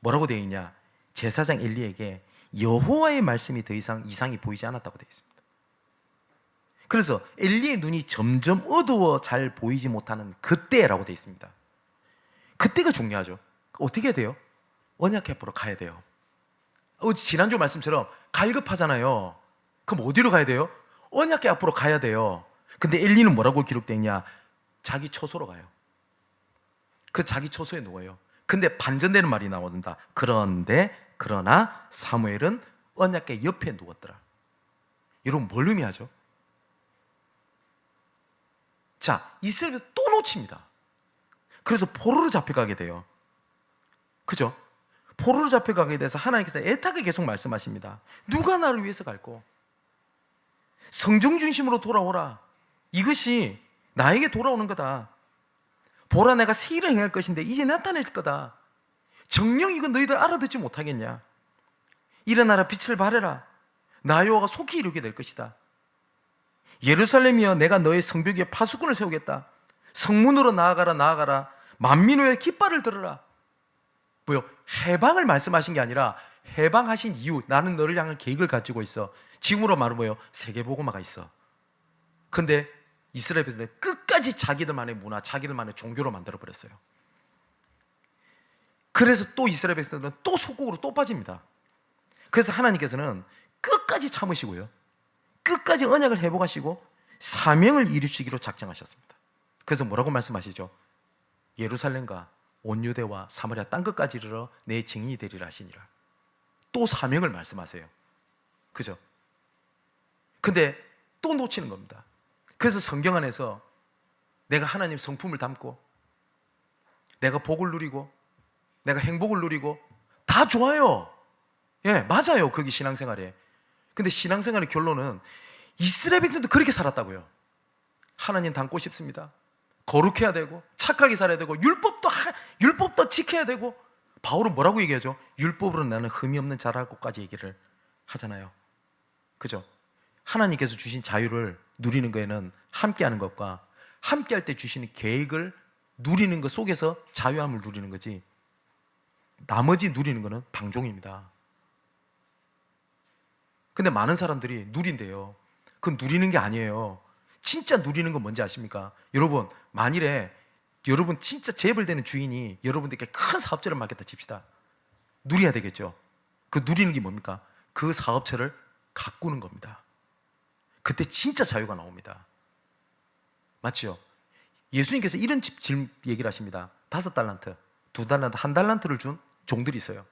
뭐라고 되어 있냐? 제사장 엘리에게 여호와의 말씀이 더 이상 이상이 보이지 않았다고 되어 있습니다. 그래서 엘리의 눈이 점점 어두워 잘 보이지 못하는 그때라고 되어 있습니다. 그때가 중요하죠. 어떻게 해야 돼요? 언약궤 앞으로 가야 돼요. 지난주 말씀처럼 갈급하잖아요. 그럼 어디로 가야 돼요? 언약궤 앞으로 가야 돼요. 근데 엘리는 뭐라고 기록되어 있냐? 자기 처소로 가요. 그 자기 처소에 누워요. 근데 반전되는 말이 나온다. 그러나 사무엘은 언약궤 옆에 누웠더라. 여러분, 뭘 의미하죠? 자, 이스라엘을 또 놓칩니다. 그래서 포로로 잡혀가게 돼요. 그죠? 포로로 잡혀가게 돼서 하나님께서 애타게 계속 말씀하십니다. 누가 나를 위해서 갈고? 성정 중심으로 돌아오라. 이것이 나에게 돌아오는 거다. 보라, 내가 새 일을 행할 것인데 이제 나타낼 거다. 정녕 이건 너희들 알아듣지 못하겠냐? 일어나라, 빛을 발해라. 나 여호와가 속히 이루게 될 것이다. 예루살렘이여, 내가 너의 성벽 위에 파수꾼을 세우겠다. 성문으로 나아가라. 만민호의 깃발을 들어라. 해방을 말씀하신 게 아니라 해방하신 이유, 나는 너를 향한 계획을 가지고 있어. 지금으로 말하면 세계복음화가 있어. 근데 이스라엘 백성들 끝까지 자기들만의 문화, 자기들만의 종교로 만들어버렸어요. 그래서 또 이스라엘 백성들은 또 속국으로 또 빠집니다. 그래서 하나님께서는 끝까지 참으시고요, 끝까지 언약을 회복하시고 사명을 이루시기로 작정하셨습니다. 그래서 뭐라고 말씀하시죠? 예루살렘과 온 유대와 사마리아 땅끝까지 이르러 내 증인이 되리라 하시니라. 또 사명을 말씀하세요. 그죠? 근데 또 놓치는 겁니다. 그래서 성경 안에서 내가 하나님 성품을 담고 내가 복을 누리고 내가 행복을 누리고 다 좋아요. 예, 맞아요. 그게 신앙생활이에요. 근데 신앙생활의 결론은 이스라엘 백성도 그렇게 살았다고요. 하나님 닮고 싶습니다. 거룩해야 되고 착하게 살아야 되고 율법도 지켜야 되고. 바울은 뭐라고 얘기하죠? 율법으로 나는 흠이 없는 자라고까지 얘기를 하잖아요. 그죠? 하나님께서 주신 자유를 누리는 거에는 함께하는 것과 함께할 때 주시는 계획을 누리는 것 속에서 자유함을 누리는 거지, 나머지 누리는 거는 방종입니다. 근데 많은 사람들이 누린대요. 그건 누리는 게 아니에요. 진짜 누리는 건 뭔지 아십니까? 여러분, 만일에 여러분 진짜 재벌되는 주인이 여러분들께 큰 사업체를 맡겼다 칩시다. 누려야 되겠죠. 그 누리는 게 뭡니까? 그 사업체를 가꾸는 겁니다. 그때 진짜 자유가 나옵니다. 맞죠? 예수님께서 이런 얘기를 하십니다. 5달란트, 2달란트, 1달란트를 준 종들이 있어요.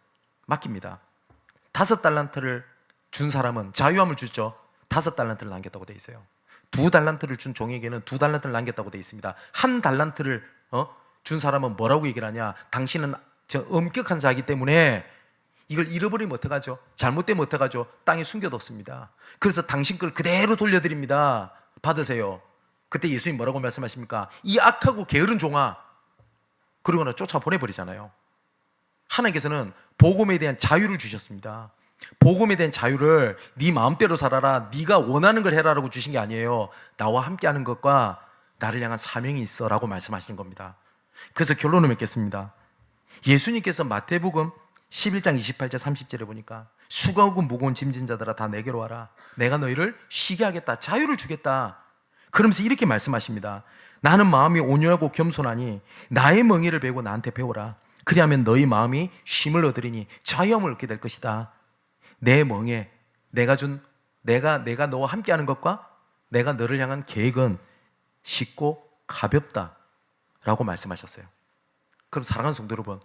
맡깁니다. 5달란트를 준 사람은 자유함을 주죠. 5달란트를 남겼다고 돼 있어요. 2달란트를 준 종에게는 2달란트를 남겼다고 되어 있습니다. 1달란트를 준 사람은 뭐라고 얘기를 하냐? 당신은 저 엄격한 자이기 때문에 이걸 잃어버리면 어떡하죠? 잘못되면 어떡하죠? 땅에 숨겨뒀습니다. 그래서 당신 걸 그대로 돌려드립니다. 받으세요. 그때 예수님 뭐라고 말씀하십니까? 이 악하고 게으른 종아, 그러고는 쫓아보내버리잖아요. 하나님께서는 복음에 대한 자유를 주셨습니다. 복음에 대한 자유를 네 마음대로 살아라, 네가 원하는 걸 해라라고 주신 게 아니에요. 나와 함께하는 것과 나를 향한 사명이 있어 라고 말씀하시는 겁니다. 그래서 결론을 맺겠습니다. 예수님께서 마태복음 11장 28절 30절에 보니까 수고하고 무거운 짐진 자들아 다 내게로 와라, 내가 너희를 쉬게 하겠다, 자유를 주겠다. 그러면서 이렇게 말씀하십니다. 나는 마음이 온유하고 겸손하니 나의 멍에를 베고 나한테 배우라. 그리하면 너희 마음이 쉼을 얻으리니 자유함을 얻게 될 것이다. 내 멍에 내가 너와 함께하는 것과 내가 너를 향한 계획은 쉽고 가볍다 라고 말씀하셨어요. 그럼 사랑하는 성도 여러분,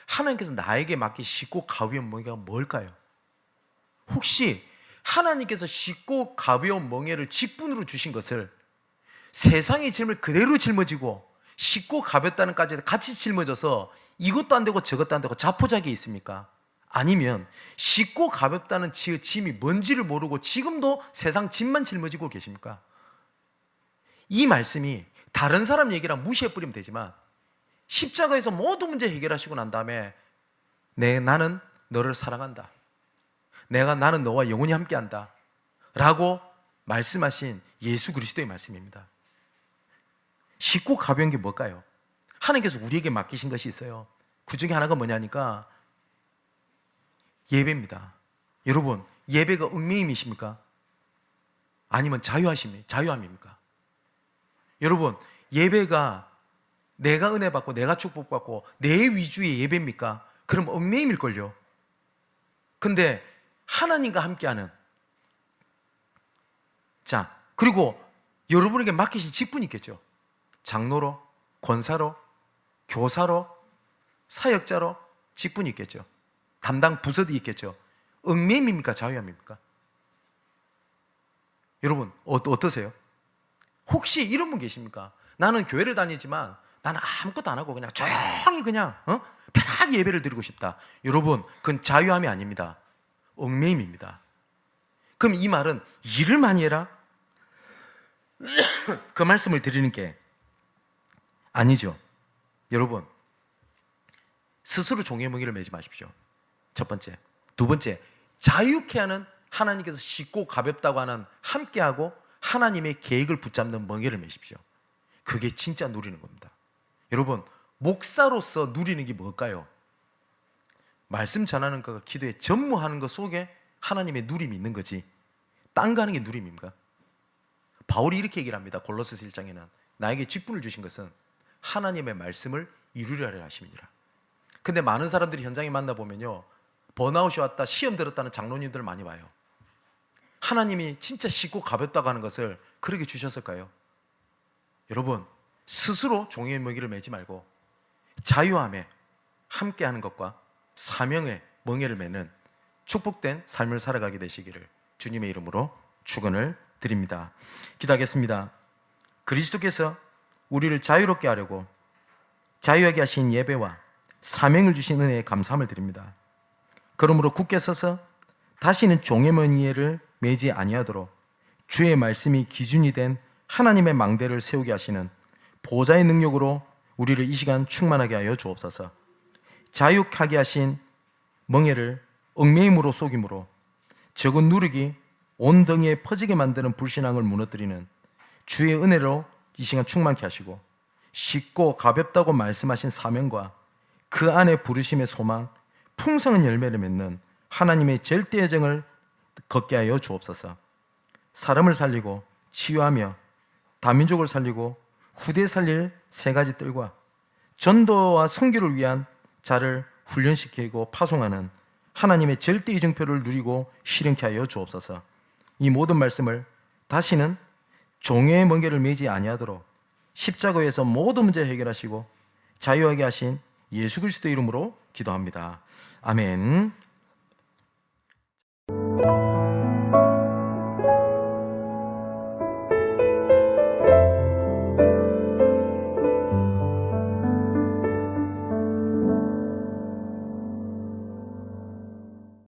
하나님께서 나에게 맡긴 쉽고 가벼운 멍에가 뭘까요? 혹시 하나님께서 쉽고 가벼운 멍에를 직분으로 주신 것을 세상의 짐을 그대로 짊어지고 쉽고 가볍다는 까지 같이 짊어져서 이것도 안 되고 저것도 안 되고 자포자기에 있습니까? 아니면 쉽고 가볍다는 짐이 뭔지를 모르고 지금도 세상 짐만 짊어지고 계십니까? 이 말씀이 다른 사람 얘기랑 무시해버리면 되지만 십자가에서 모든 문제 해결하시고 난 다음에 나는 너를 사랑한다, 나는 너와 영원히 함께한다 라고 말씀하신 예수 그리스도의 말씀입니다. 쉽고 가벼운 게 뭘까요? 하나님께서 우리에게 맡기신 것이 있어요. 그 중에 하나가 뭐냐니까 예배입니다. 여러분, 예배가 얽매임이십니까? 아니면 자유함입니까? 여러분, 예배가 내가 은혜 받고 내가 축복받고 내 위주의 예배입니까? 그럼 얽매임일걸요. 근데 하나님과 함께하는, 자, 그리고 여러분에게 맡기신 직분이 있겠죠. 장로로, 권사로, 교사로, 사역자로 직분이 있겠죠. 담당 부서도 있겠죠. 얽매임입니까? 자유함입니까? 여러분, 어떠세요? 혹시 이런 분 계십니까? 나는 교회를 다니지만 나는 아무것도 안 하고 그냥 조용히 그냥 편하게 예배를 드리고 싶다. 여러분, 그건 자유함이 아닙니다. 얽매임입니다. 그럼 이 말은 일을 많이 해라? 그 말씀을 드리는 게 아니죠. 여러분, 스스로 종의 멍에를 매지 마십시오. 첫 번째. 두 번째, 자유케 하는, 하나님께서 쉽고 가볍다고 하는 함께하고 하나님의 계획을 붙잡는 멍에를 매십시오. 그게 진짜 누리는 겁니다. 여러분, 목사로서 누리는 게 뭘까요? 말씀 전하는 것과 기도에 전무하는 것 속에 하나님의 누림이 있는 거지, 딴 거 하는 게 누림입니까? 바울이 이렇게 얘기를 합니다. 골로새서 1장에는 나에게 직분을 주신 것은 하나님의 말씀을 이루려 하려 하심이니라. 근데 많은 사람들이 현장에 만나보면요, 번아웃이 왔다, 시험 들었다는 장로님들 많이 와요. 하나님이 진짜 쉽고 가볍다고 하는 것을 그렇게 주셨을까요? 여러분, 스스로 종의 멍에를 매지 말고 자유함에 함께하는 것과 사명의 멍에를 매는 축복된 삶을 살아가게 되시기를 주님의 이름으로 축원을 드립니다. 기도하겠습니다. 그리스도께서 우리를 자유롭게 하려고 자유하게 하신 예배와 사명을 주신 은혜에 감사함을 드립니다. 그러므로 굳게 서서 다시는 종의 멍에를 매지 아니하도록 주의 말씀이 기준이 된 하나님의 망대를 세우게 하시는 보좌의 능력으로 우리를 이 시간 충만하게 하여 주옵소서. 자유하게 하신 멍에를 얽매임으로 속임으로 적은 누룩이 온 덩이에 퍼지게 만드는 불신앙을 무너뜨리는 주의 은혜로 이 시간 충만케 하시고, 쉽고 가볍다고 말씀하신 사명과 그 안에 부르심의 소망, 풍성한 열매를 맺는 하나님의 절대 여정을 걷게 하여 주옵소서. 사람을 살리고 치유하며 다민족을 살리고 후대 살릴 세 가지 뜰과 전도와 선교를 위한 자를 훈련시키고 파송하는 하나님의 절대 이정표를 누리고 실행케 하여 주옵소서. 이 모든 말씀을 다시는 종의 멍에를 매지 아니하도록 십자가에서 모든 문제 해결하시고 자유하게 하신 예수 그리스도 이름으로 기도합니다. 아멘.